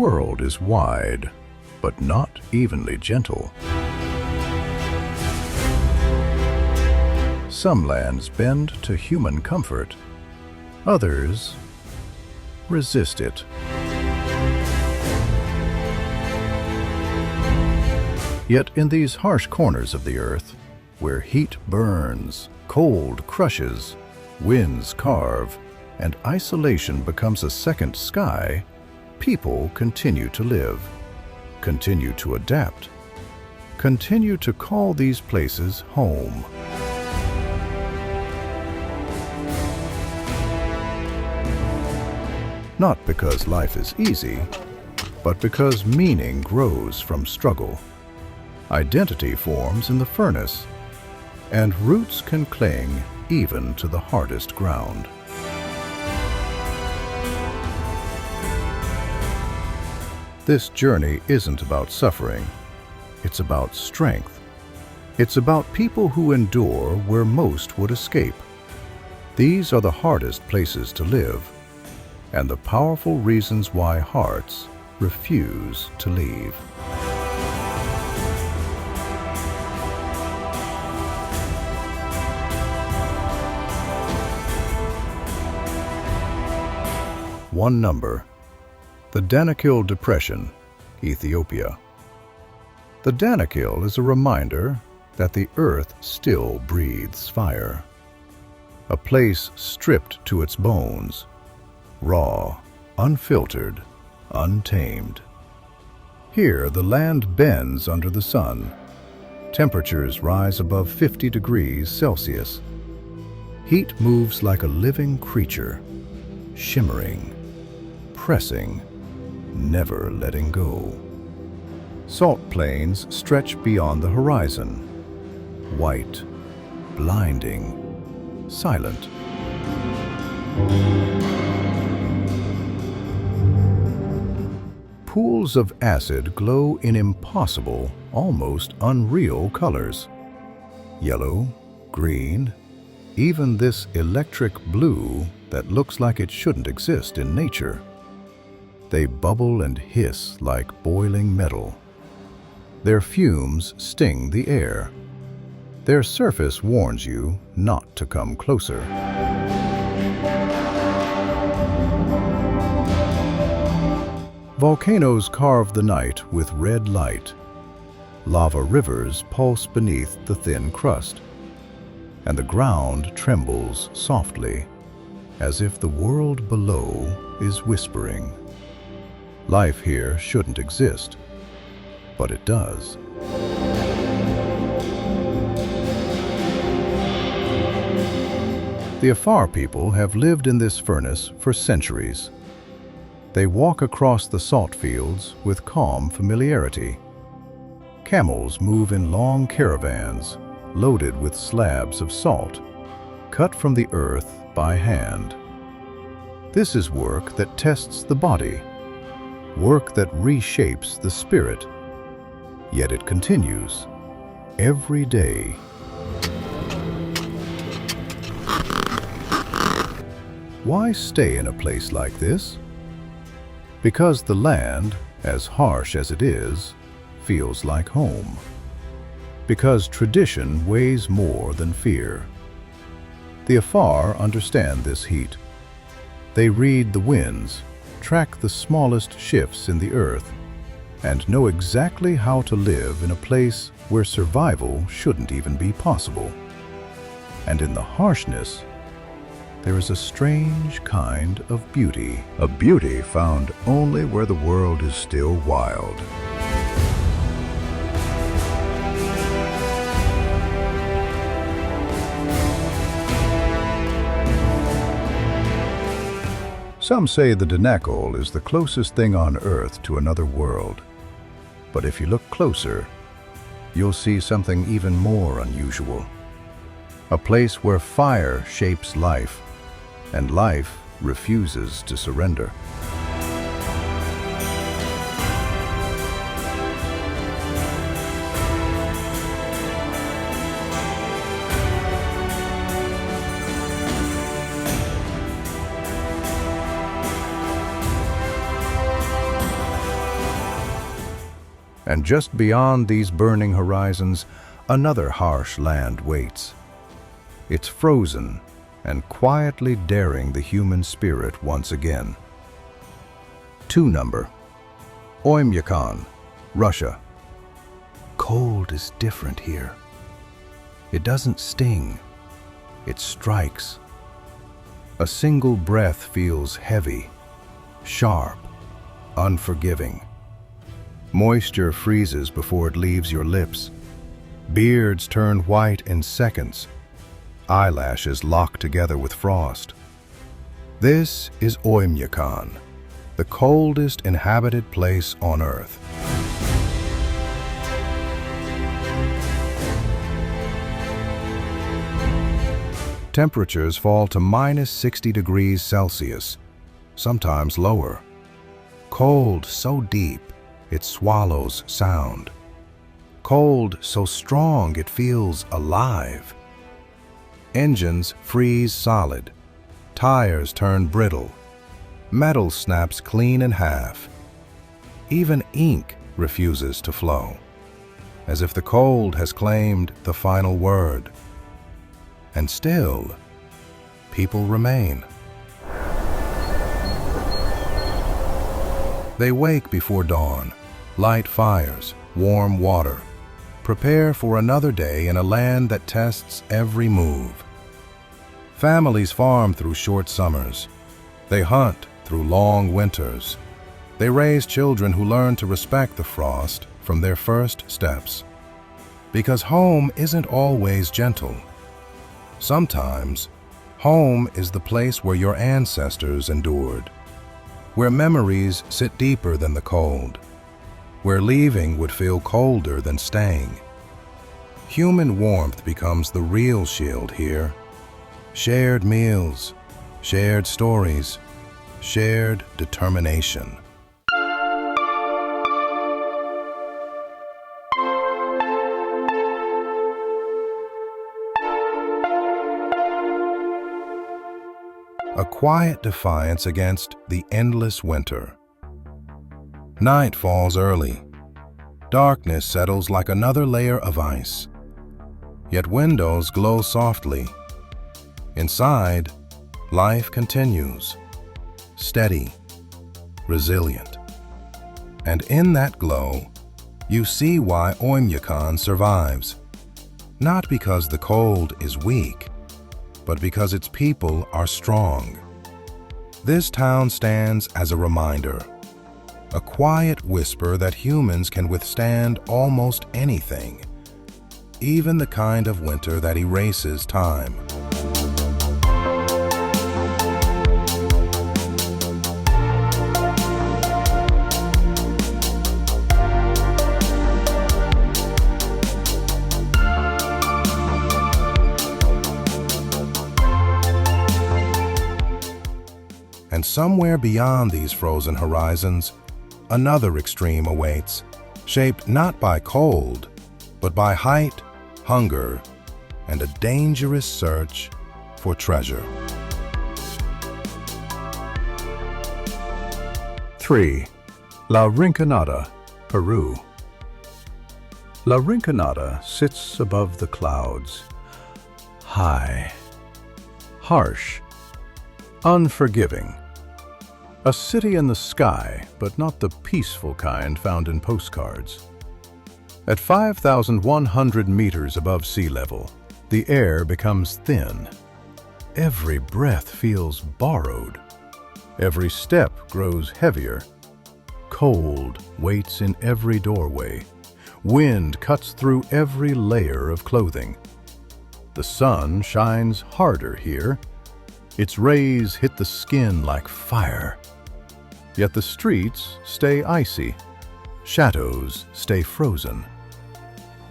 world is wide, but not evenly gentle. Some lands bend to human comfort, others resist it. Yet in these harsh corners of the earth, where heat burns, cold crushes, winds carve, and isolation becomes a second sky, people continue to live, continue to adapt, continue to call these places home. Not because life is easy, but because meaning grows from struggle. Identity forms in the furnace, and roots can cling even to the hardest ground. This journey isn't about suffering, it's about strength. It's about people who endure where most would escape. These are the hardest places to live, and the powerful reasons why hearts refuse to leave. One number: the Danakil Depression, Ethiopia. The Danakil is a reminder that the earth still breathes fire. A place stripped to its bones, raw, unfiltered, untamed. Here the land bends under the sun. Temperatures rise above 50 degrees Celsius. Heat moves like a living creature, shimmering, pressing, never letting go. Salt plains stretch beyond the horizon, white, blinding, silent. Pools of acid glow in impossible, almost unreal colors. Yellow, green, even this electric blue that looks like it shouldn't exist in nature. They bubble and hiss like boiling metal. Their fumes sting the air. Their surface warns you not to come closer. Volcanoes carve the night with red light. Lava rivers pulse beneath the thin crust, and the ground trembles softly, as if the world below is whispering. Life here shouldn't exist, but it does. The Afar people have lived in this furnace for centuries. They walk across the salt fields with calm familiarity. Camels move in long caravans, loaded with slabs of salt, cut from the earth by hand. This is work that tests the body, work that reshapes the spirit. Yet it continues, every day. Why stay in a place like this? Because the land, as harsh as it is, feels like home. Because tradition weighs more than fear. The Afar understand this heat. They read the winds, track the smallest shifts in the earth, and know exactly how to live in a place where survival shouldn't even be possible. And in the harshness, there is a strange kind of beauty. A beauty found only where the world is still wild. Some say the Danakil is the closest thing on Earth to another world. But if you look closer, you'll see something even more unusual. A place where fire shapes life, and life refuses to surrender. And just beyond these burning horizons, another harsh land waits. It's frozen and quietly daring the human spirit once again. 2 number, Oymyakon, Russia. Cold is different here. It doesn't sting, it strikes. A single breath feels heavy, sharp, unforgiving. Moisture freezes before it leaves your lips. Beards turn white in seconds. Eyelashes lock together with frost. This is Oymyakon, the coldest inhabited place on Earth. Temperatures fall to -60 degrees Celsius, sometimes lower. Cold so deep, it swallows sound. Cold so strong, it feels alive. Engines freeze solid. Tires turn brittle. Metal snaps clean in half. Even ink refuses to flow, as if the cold has claimed the final word. And still, people remain. They wake before dawn, light fires, warm water, prepare for another day in a land that tests every move. Families farm through short summers. They hunt through long winters. They raise children who learn to respect the frost from their first steps. Because home isn't always gentle. Sometimes, home is the place where your ancestors endured, where memories sit deeper than the cold, where leaving would feel colder than staying. Human warmth becomes the real shield here. Shared meals, shared stories, shared determination. A quiet defiance against the endless winter. Night falls early. Darkness settles like another layer of ice. Yet windows glow softly. Inside, life continues, steady, resilient. And in that glow, you see why Oymyakon survives. Not because the cold is weak, but because its people are strong. This town stands as a reminder, a quiet whisper that humans can withstand almost anything, even the kind of winter that erases time. And somewhere beyond these frozen horizons, another extreme awaits, shaped not by cold, but by height, hunger, and a dangerous search for treasure. 3. La Rinconada, Peru. La Rinconada sits above the clouds, high, harsh, unforgiving. A city in the sky, but not the peaceful kind found in postcards. At 5,100 meters above sea level, the air becomes thin. Every breath feels borrowed. Every step grows heavier. Cold waits in every doorway. Wind cuts through every layer of clothing. The sun shines harder here. Its rays hit the skin like fire. Yet the streets stay icy. Shadows stay frozen.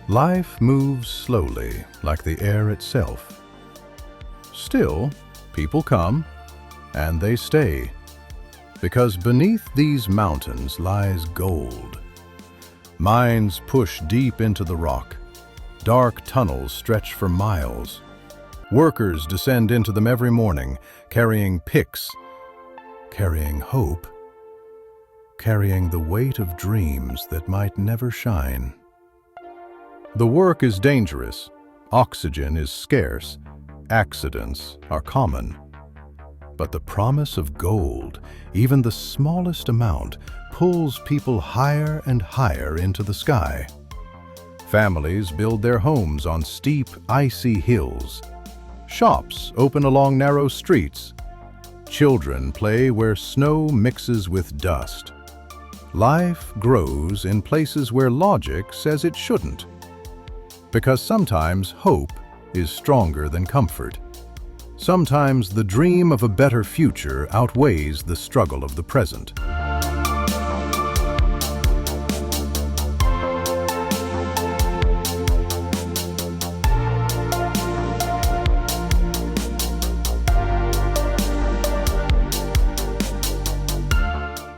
Life moves slowly, like the air itself. Still, people come, and they stay, because beneath these mountains lies gold. Mines push deep into the rock. Dark tunnels stretch for miles. Workers descend into them every morning, carrying picks, carrying hope. carrying the weight of dreams that might never shine. The work is dangerous, oxygen is scarce, accidents are common. But the promise of gold, even the smallest amount, pulls people higher and higher into the sky. Families build their homes on steep, icy hills. Shops open along narrow streets. Children play where snow mixes with dust. Life grows in places where logic says it shouldn't. Because sometimes hope is stronger than comfort. Sometimes the dream of a better future outweighs the struggle of the present.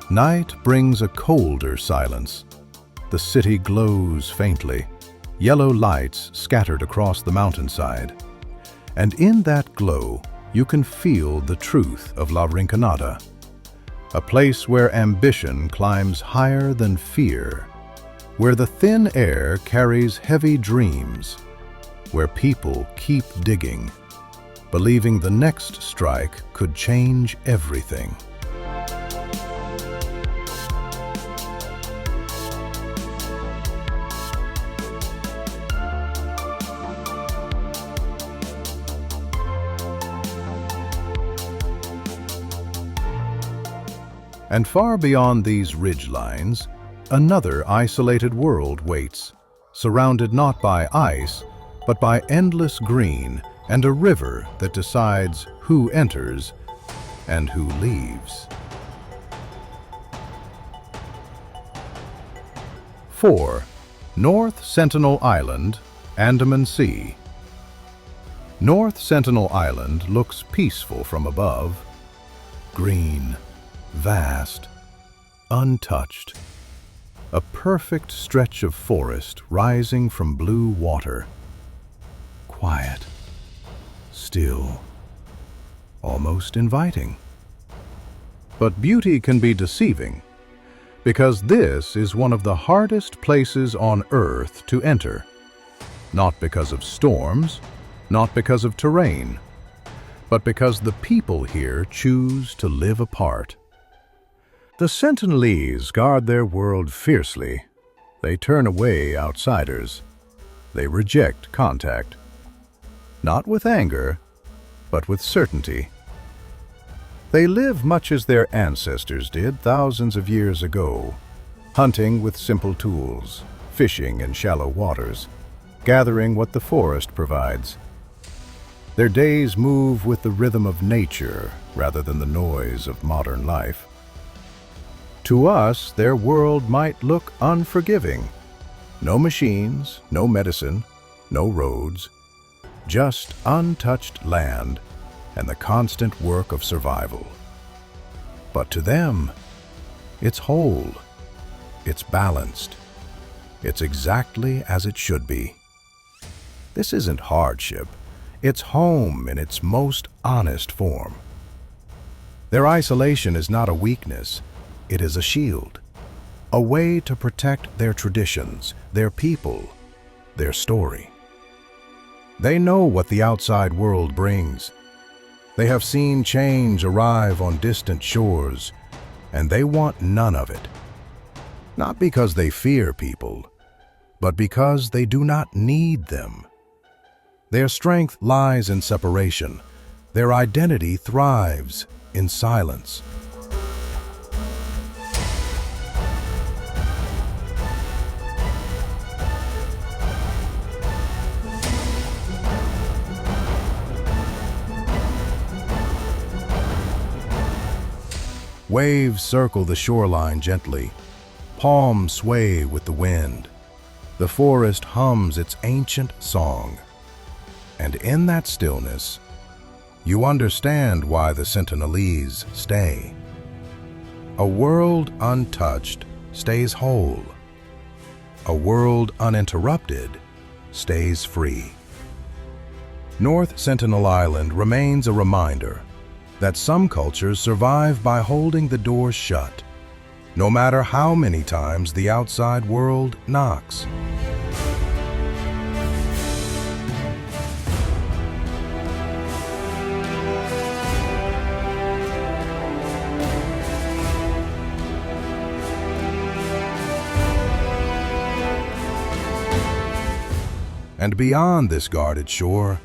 Night brings a colder silence. The city glows faintly, yellow lights scattered across the mountainside. And in that glow, you can feel the truth of La Rinconada, a place where ambition climbs higher than fear, where the thin air carries heavy dreams, where people keep digging, believing the next strike could change everything. And far beyond these ridgelines, another isolated world waits, surrounded not by ice, but by endless green and a river that decides who enters and who leaves. 4. North Sentinel Island, Andaman Sea. North Sentinel Island looks peaceful from above. Green, vast, untouched. A perfect stretch of forest rising from blue water. Quiet, still, almost inviting. But beauty can be deceiving, because this is one of the hardest places on Earth to enter. Not because of storms, not because of terrain, but because the people here choose to live apart. The Sentinelese guard their world fiercely. They turn away outsiders. They reject contact. Not with anger, but with certainty. They live much as their ancestors did thousands of years ago, hunting with simple tools, fishing in shallow waters, gathering what the forest provides. Their days move with the rhythm of nature rather than the noise of modern life. To us, their world might look unforgiving. No machines, no medicine, no roads, just untouched land and the constant work of survival. But to them, it's whole, it's balanced, it's exactly as it should be. This isn't hardship, it's home in its most honest form. Their isolation is not a weakness, it is a shield, a way to protect their traditions, their people, their story. They know what the outside world brings. They have seen change arrive on distant shores, and they want none of it. Not because they fear people, but because they do not need them. Their strength lies in separation. Their identity thrives in silence. Waves circle the shoreline gently. Palms sway with the wind. The forest hums its ancient song. And in that stillness, you understand why the Sentinelese stay. A world untouched stays whole. A world uninterrupted stays free. North Sentinel Island remains a reminder that some cultures survive by holding the doors shut, no matter how many times the outside world knocks. And beyond this guarded shore,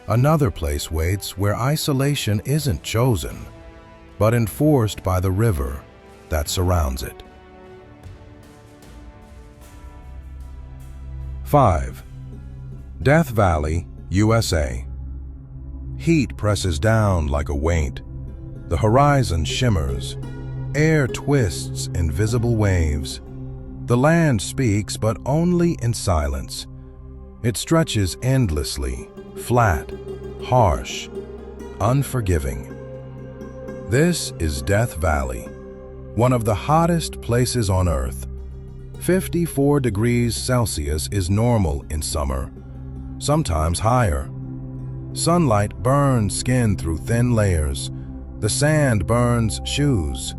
another place waits where isolation isn't chosen, but enforced by the river that surrounds it. 5. Death Valley, USA. Heat presses down like a weight. The horizon shimmers. Air twists in visible waves. The land speaks, but only in silence. It stretches endlessly, flat, harsh, unforgiving. This is Death Valley, one of the hottest places on Earth. 54 degrees Celsius is normal in summer, sometimes higher. Sunlight burns skin through thin layers. The sand burns shoes.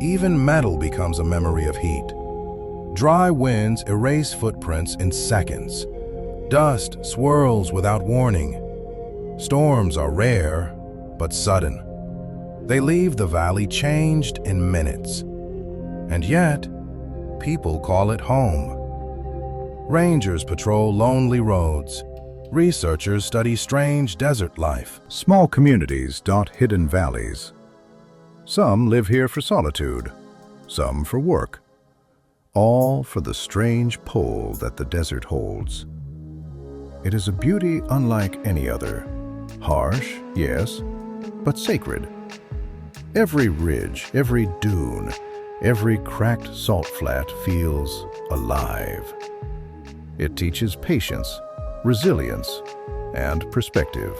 Even metal becomes a memory of heat. Dry winds erase footprints in seconds. Dust swirls without warning. Storms are rare, but sudden. They leave the valley changed in minutes. And yet, people call it home. Rangers patrol lonely roads. Researchers study strange desert life. Small communities dot hidden valleys. Some live here for solitude, some for work, all for the strange pull that the desert holds. It is a beauty unlike any other. Harsh, yes, but sacred. Every ridge, every dune, every cracked salt flat feels alive. It teaches patience, resilience, and perspective.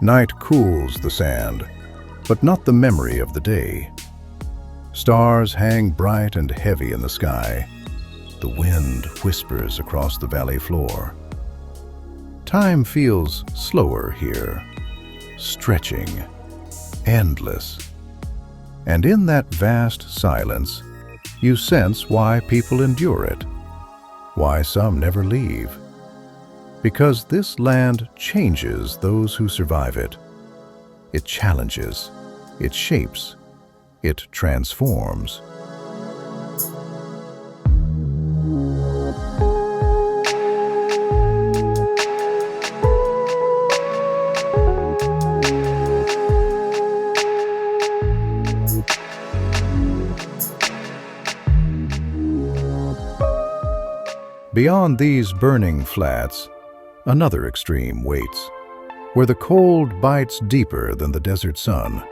Night cools the sand, but not the memory of the day. Stars hang bright and heavy in the sky. The wind whispers across the valley floor. Time feels slower here, stretching, endless. And in that vast silence, you sense why people endure it, why some never leave. Because this land changes those who survive it. It challenges, it shapes, it transforms. Beyond these burning flats, another extreme waits, where the cold bites deeper than the desert sun,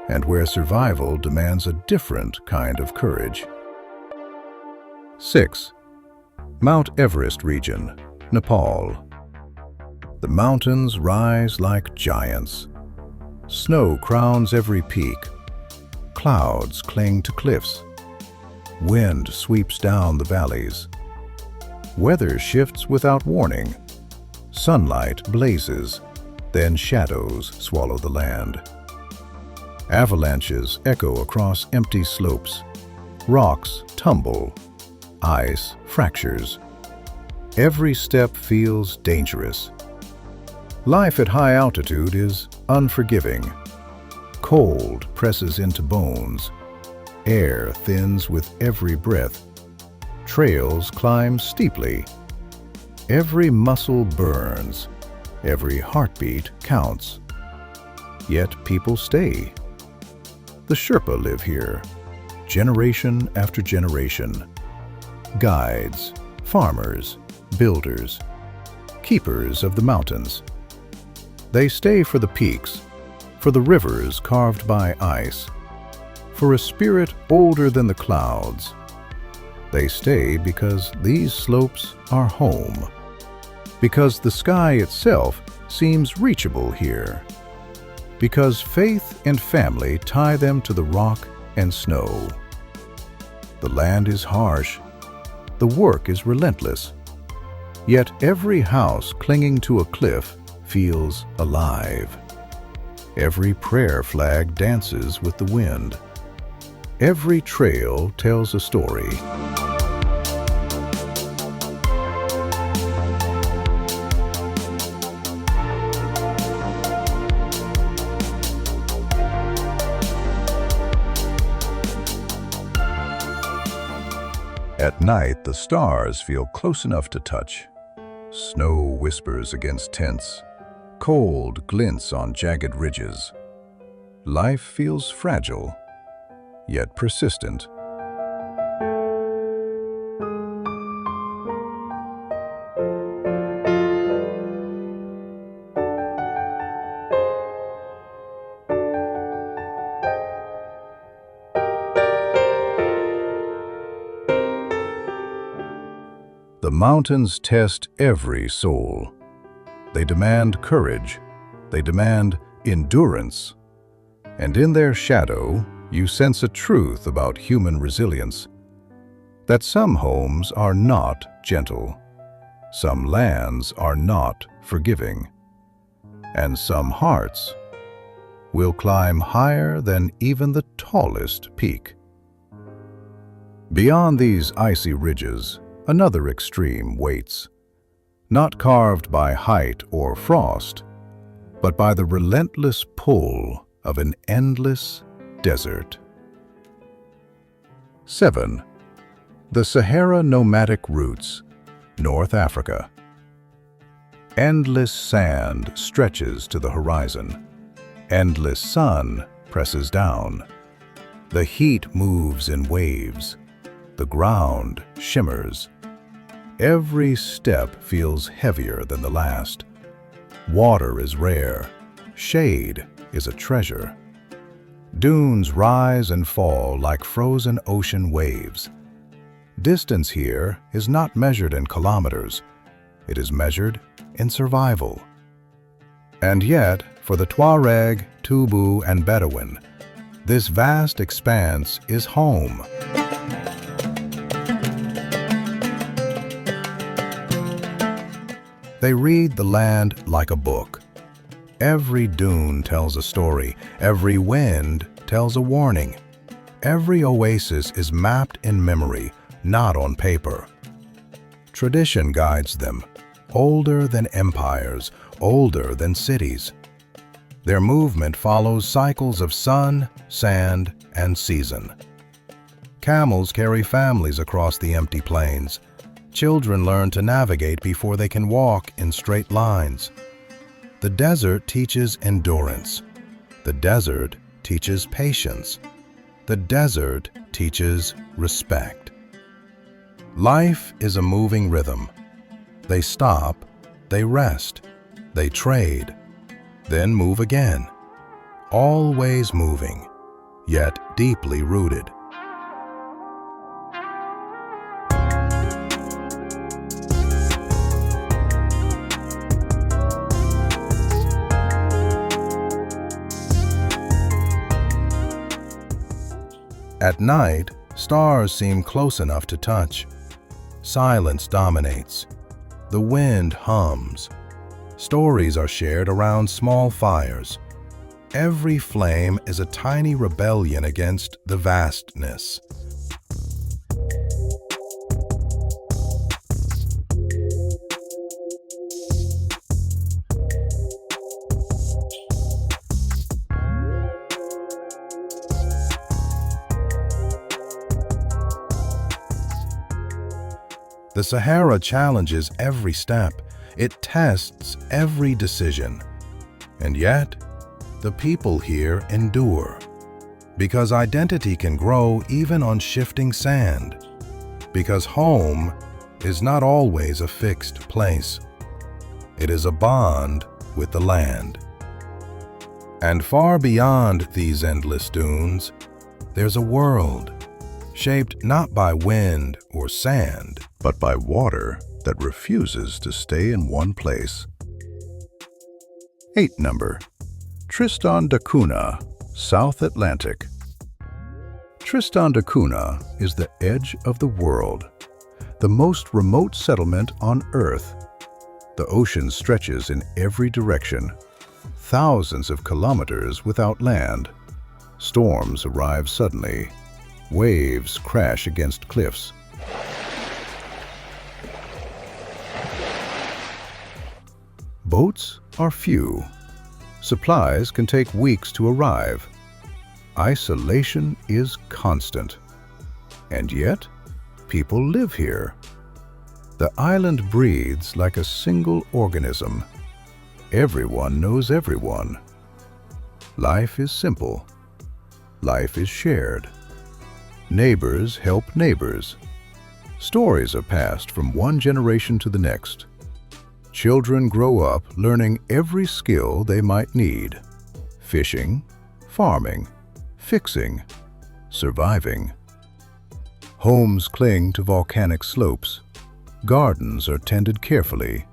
and where survival demands a different kind of courage. 6. Mount Everest region, Nepal. The mountains rise like giants. Snow crowns every peak. Clouds cling to cliffs. Wind sweeps down the valleys. Weather shifts without warning. Sunlight blazes, then shadows swallow the land. Avalanches echo across empty slopes. Rocks tumble. Ice fractures. Every step feels dangerous. Life at high altitude is unforgiving. Cold presses into bones. Air thins with every breath. Trails climb steeply. Every muscle burns. Every heartbeat counts. Yet people stay. The Sherpa live here, generation after generation. Guides, farmers, builders, keepers of the mountains. They stay for the peaks, for the rivers carved by ice, for a spirit older than the clouds. They stay because these slopes are home, because the sky itself seems reachable here, because faith and family tie them to the rock and snow. The land is harsh, The work is relentless. Yet every house clinging to a cliff feels alive. Every prayer flag dances with the wind. Every trail tells a story. At night, the stars feel close enough to touch. Snow whispers against tents. Cold glints on jagged ridges. Life feels fragile, yet persistent. The mountains test every soul. They demand courage. They demand endurance. And in their shadow, you sense a truth about human resilience. That some homes are not gentle. Some lands are not forgiving. And some hearts will climb higher than even the tallest peak. Beyond these icy ridges, another extreme waits, not carved by height or frost, but by the relentless pull of an endless desert. 7. The Sahara nomadic roots, North Africa. Endless sand stretches to the horizon. Endless sun presses down. The heat moves in waves. The ground shimmers. Every step feels heavier than the last. Water is rare. Shade is a treasure. Dunes rise and fall like frozen ocean waves. Distance here is not measured in kilometers. It is measured in survival. And yet, for the Tuareg, Tubu, and Bedouin, this vast expanse is home. They read the land like a book. Every dune tells a story. Every wind tells a warning. Every oasis is mapped in memory, not on paper. Tradition guides them, older than empires, older than cities. Their movement follows cycles of sun, sand, and season. Camels carry families across the empty plains. Children learn to navigate before they can walk in straight lines. The desert teaches endurance. The desert teaches patience. The desert teaches respect. Life is a moving rhythm. They stop, they rest, they trade, then move again. Always moving, yet deeply rooted. At night, stars seem close enough to touch. Silence dominates. The wind hums. Stories are shared around small fires. Every flame is a tiny rebellion against the vastness. The Sahara challenges every step. It tests every decision. And yet, the people here endure. Because identity can grow even on shifting sand. Because home is not always a fixed place. It is a bond with the land. And far beyond these endless dunes, there's a world, shaped not by wind or sand, but by water that refuses to stay in one place. 8 number. Tristan da Cunha, South Atlantic. Tristan da Cunha is the edge of the world. the most remote settlement on Earth. The ocean stretches in every direction, thousands of kilometers without land. Storms arrive suddenly. Waves crash against cliffs. Boats are few. Supplies can take weeks to arrive. Isolation is constant. And yet, people live here. The island breathes like a single organism. Everyone knows everyone. Life is simple. Life is shared. Neighbors help neighbors. Stories are passed from one generation to the next. Children grow up learning every skill they might need: fishing, farming, fixing, surviving. Homes cling to volcanic slopes. Gardens are tended carefully.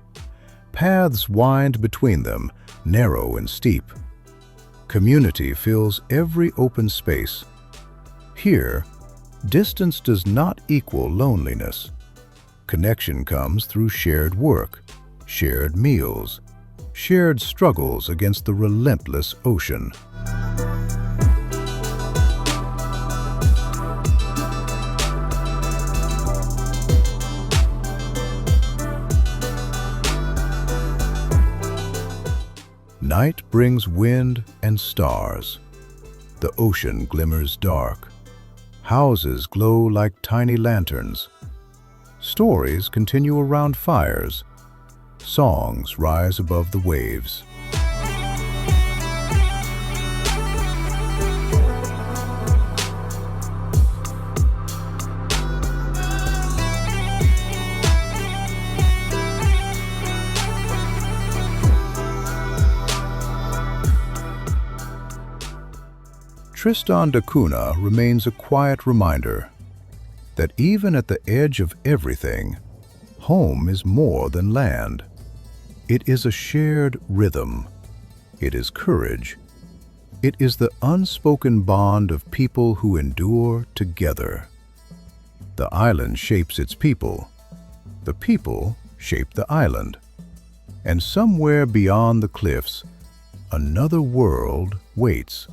Paths wind between them, narrow and steep. Community fills every open space. Here, distance does not equal loneliness. Connection comes through shared work, shared meals, shared struggles against the relentless ocean. Night brings wind and stars. The ocean glimmers dark. Houses glow like tiny lanterns. Stories continue around fires. Songs rise above the waves. Tristan da Cunha remains a quiet reminder that even at the edge of everything, home is more than land. It is a shared rhythm. It is courage. It is the unspoken bond of people who endure together. The island shapes its people. The people shape the island. And somewhere beyond the cliffs, another world waits.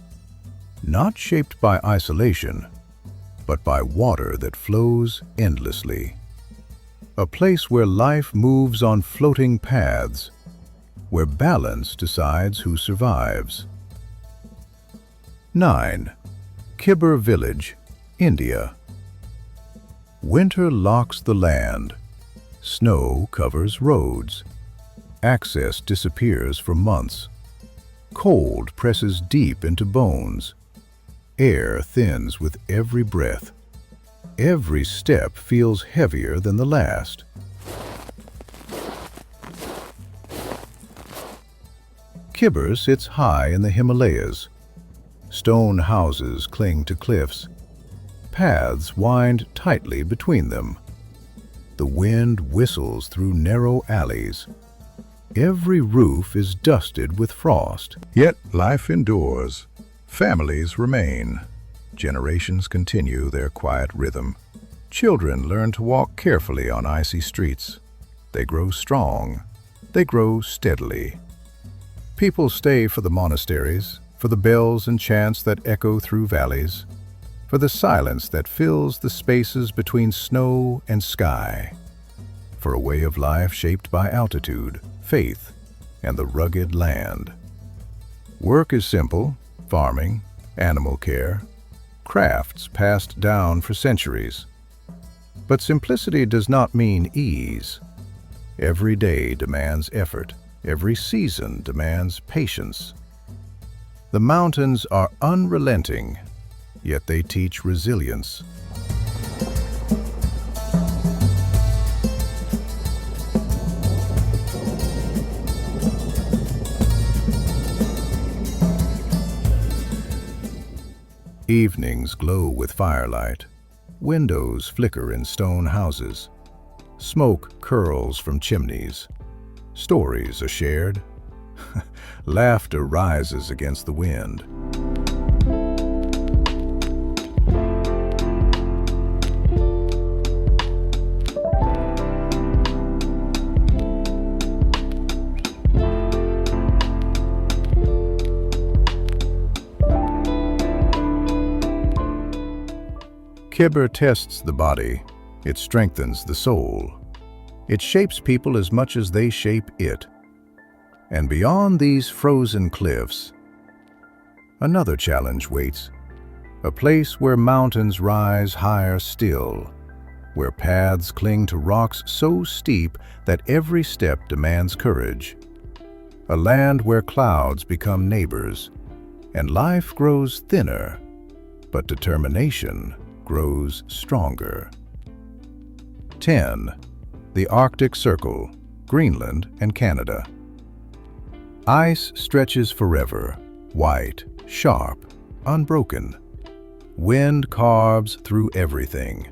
Not shaped by isolation, but by water that flows endlessly. A place where life moves on floating paths, where balance decides who survives. 9. Khyber Village, India. Winter locks the land. Snow covers roads. Access disappears for months. Cold presses deep into bones. Air thins with every breath. Every step feels heavier than the last. Khyber sits high in the Himalayas. Stone houses cling to cliffs. Paths wind tightly between them. The wind whistles through narrow alleys. Every roof is dusted with frost. Yet life endures. Families remain. Generations continue their quiet rhythm. Children learn to walk carefully on icy streets. They grow strong. They grow steadily. People stay for the monasteries, for the bells and chants that echo through valleys, for the silence that fills the spaces between snow and sky, for a way of life shaped by altitude, faith, and the rugged land. Work is simple: farming, animal care, crafts passed down for centuries. But simplicity does not mean ease. Every day demands effort. Every season demands patience. The mountains are unrelenting, yet they teach resilience. Evenings glow with firelight. Windows flicker in stone houses. Smoke curls from chimneys. Stories are shared. Laughter rises against the wind. Kibber tests the body. It strengthens the soul. It shapes people as much as they shape it. And beyond these frozen cliffs, another challenge waits. A place where mountains rise higher still, where paths cling to rocks so steep that every step demands courage. A land where clouds become neighbors, and life grows thinner, but determination grows stronger. 10. The Arctic Circle, Greenland and Canada. Ice stretches forever, white, sharp, unbroken. Wind carves through everything.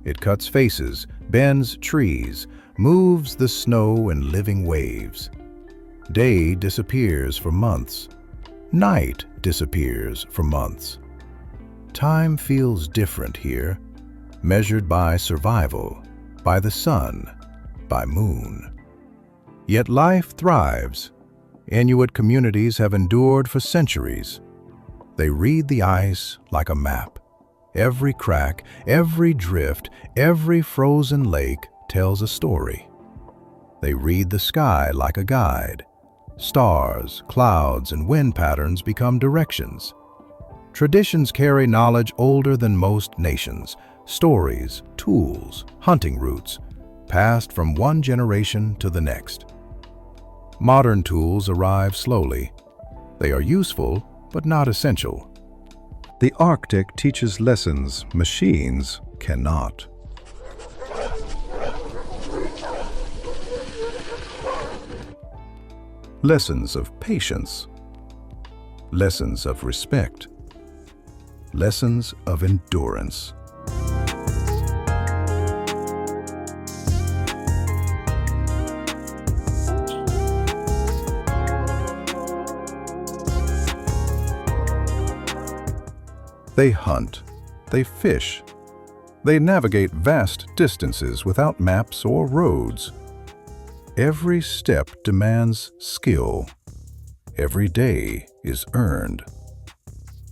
It cuts faces, bends trees, moves the snow in living waves. Day disappears for months. Night disappears for months. Time feels different here, measured by survival, by the sun, by moon. Yet life thrives. Inuit communities have endured for centuries. They read the ice like a map. Every crack, every drift, every frozen lake tells a story. They read the sky like a guide. Stars, clouds, and wind patterns become directions. Traditions carry knowledge older than most nations, stories, tools, hunting routes, passed from one generation to the next. Modern tools arrive slowly. They are useful, but not essential. The Arctic teaches lessons machines cannot. Lessons of patience. Lessons of respect. Lessons of endurance. They hunt, they fish, they navigate vast distances without maps or roads. Every step demands skill. Every day is earned.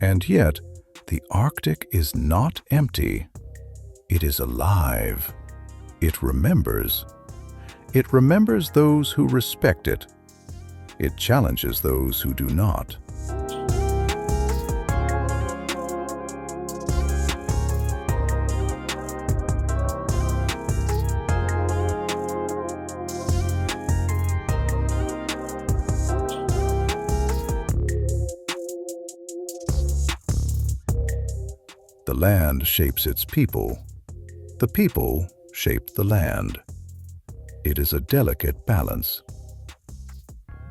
And yet, the Arctic is not empty. It is alive. It remembers. It remembers those who respect it. It challenges those who do not. The land shapes its people. The people shape the land. It is a delicate balance.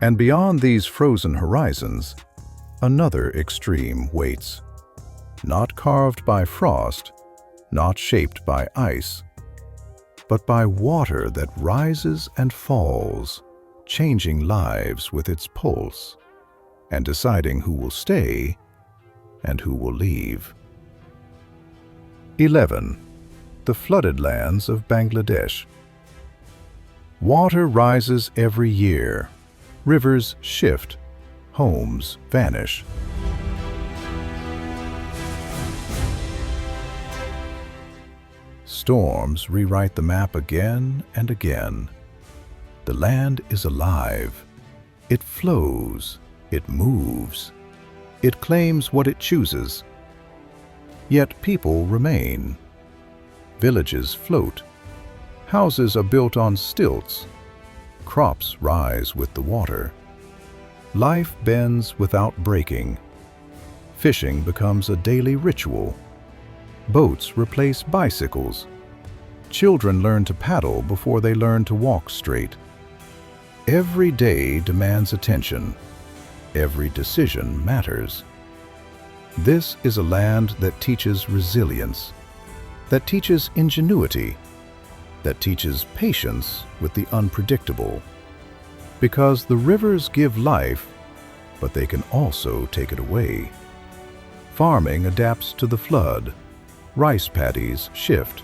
And beyond these frozen horizons, another extreme waits. Not carved by frost, not shaped by ice, but by water that rises and falls, changing lives with its pulse, and deciding who will stay and who will leave. 11. The flooded lands of Bangladesh. Water rises every year. Rivers shift. Homes vanish. Storms rewrite the map again and again. The land is alive. It flows. It moves. It claims what it chooses. Yet people remain. Villages float. Houses are built on stilts. Crops rise with the water. Life bends without breaking. Fishing becomes a daily ritual. Boats replace bicycles. Children learn to paddle before they learn to walk straight. Every day demands attention. Every decision matters. This is a land that teaches resilience, that teaches ingenuity, that teaches patience with the unpredictable. Because the rivers give life, but they can also take it away. Farming adapts to the flood. Rice paddies shift.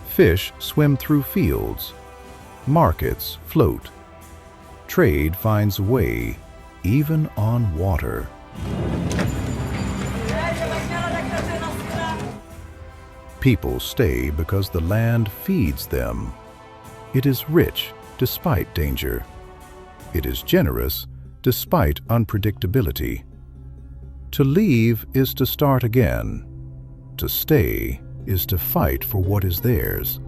Fish swim through fields. Markets float. Trade finds a way, even on water. People stay because the land feeds them. It is rich despite danger. It is generous despite unpredictability. To leave is to start again. To stay is to fight for what is theirs.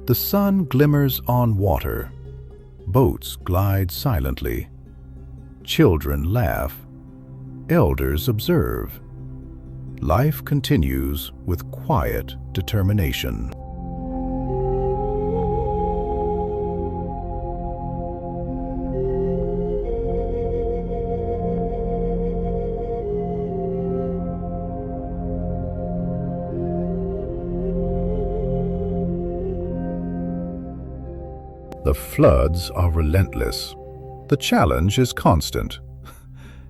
The sun glimmers on water. Boats glide silently. Children laugh. Elders observe. Life continues with quiet determination. The floods are relentless. The challenge is constant.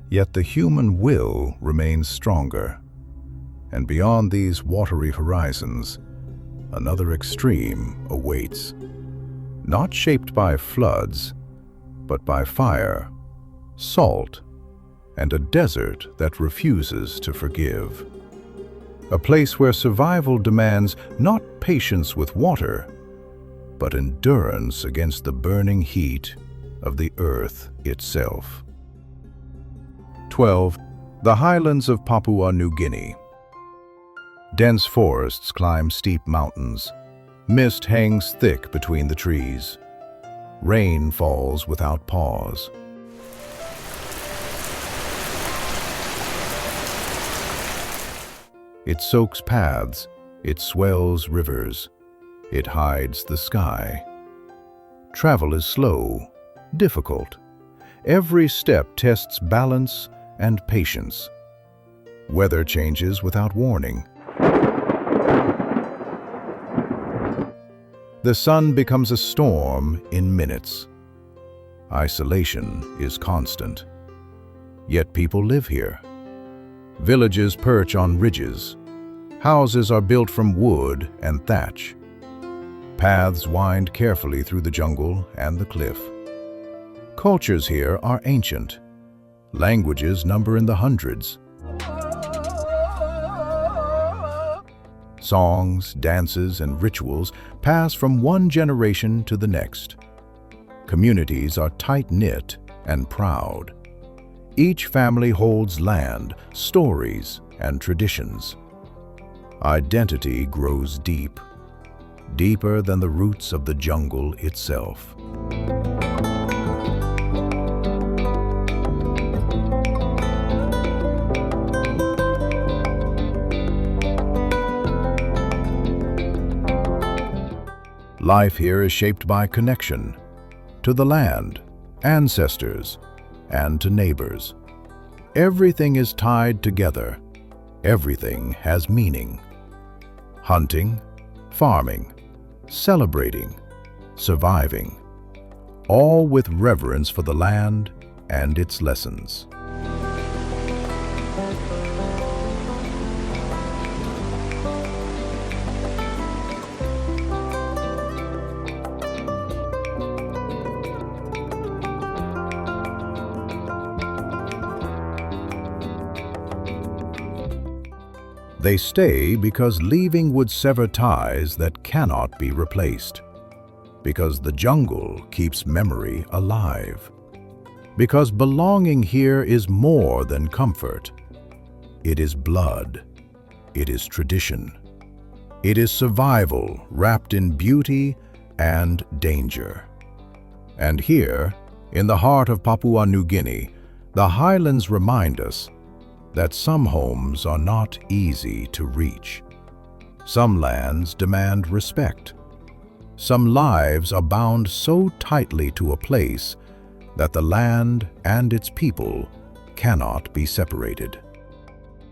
Yet the human will remains stronger. And beyond these watery horizons, another extreme awaits. Not shaped by floods, but by fire, salt, and a desert that refuses to forgive. A place where survival demands not patience with water, but endurance against the burning heat of the earth itself. 12. The highlands of Papua New Guinea. Dense forests climb steep mountains. Mist hangs thick between the trees. Rain falls without pause. It soaks paths, it swells rivers, it hides the sky. Travel is slow, difficult. Every step tests balance and patience. Weather changes without warning. The sun becomes a storm in minutes. Isolation is constant. Yet people live here. Villages perch on ridges. Houses are built from wood and thatch. Paths wind carefully through the jungle and the cliff. Cultures here are ancient. Languages number in the hundreds. Songs, dances, and rituals pass from one generation to the next. Communities are tight-knit and proud. Each family holds land, stories, and traditions. Identity grows deep, deeper than the roots of the jungle itself. Life here is shaped by connection to the land, ancestors, and to neighbors. Everything is tied together. Everything has meaning. Hunting, farming, celebrating, surviving, all with reverence for the land and its lessons. They stay because leaving would sever ties that cannot be replaced. Because the jungle keeps memory alive. Because belonging here is more than comfort. It is blood. It is tradition. It is survival wrapped in beauty and danger. And here, in the heart of Papua New Guinea, the highlands remind us that some homes are not easy to reach. Some lands demand respect. Some lives are bound so tightly to a place that the land and its people cannot be separated.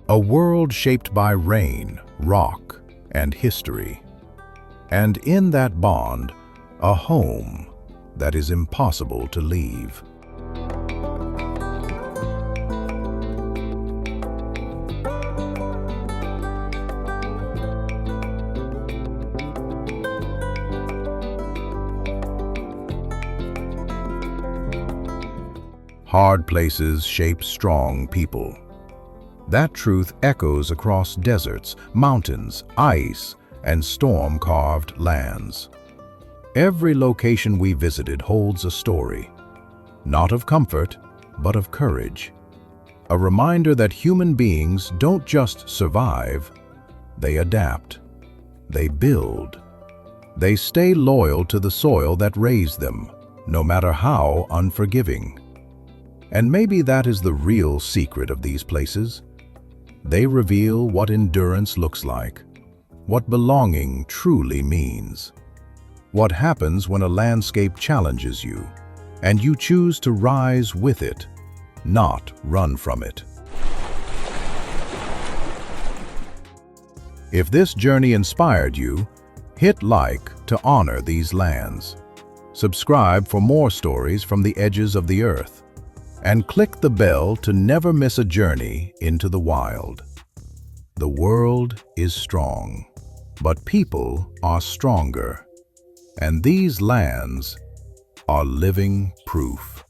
A world shaped by rain, rock, and history. And in that bond, a home that is impossible to leave. Hard places shape strong people. That truth echoes across deserts, mountains, ice, and storm-carved lands. Every location we visited holds a story, not of comfort, but of courage. A reminder that human beings don't just survive, they adapt, they build, they stay loyal to the soil that raised them, no matter how unforgiving. And maybe that is the real secret of these places. They reveal what endurance looks like, what belonging truly means, what happens when a landscape challenges you, and you choose to rise with it, not run from it. If this journey inspired you, hit like to honor these lands. Subscribe for more stories from the edges of the earth, and click the bell to never miss a journey into the wild. The world is strong, but people are stronger, and these lands are living proof.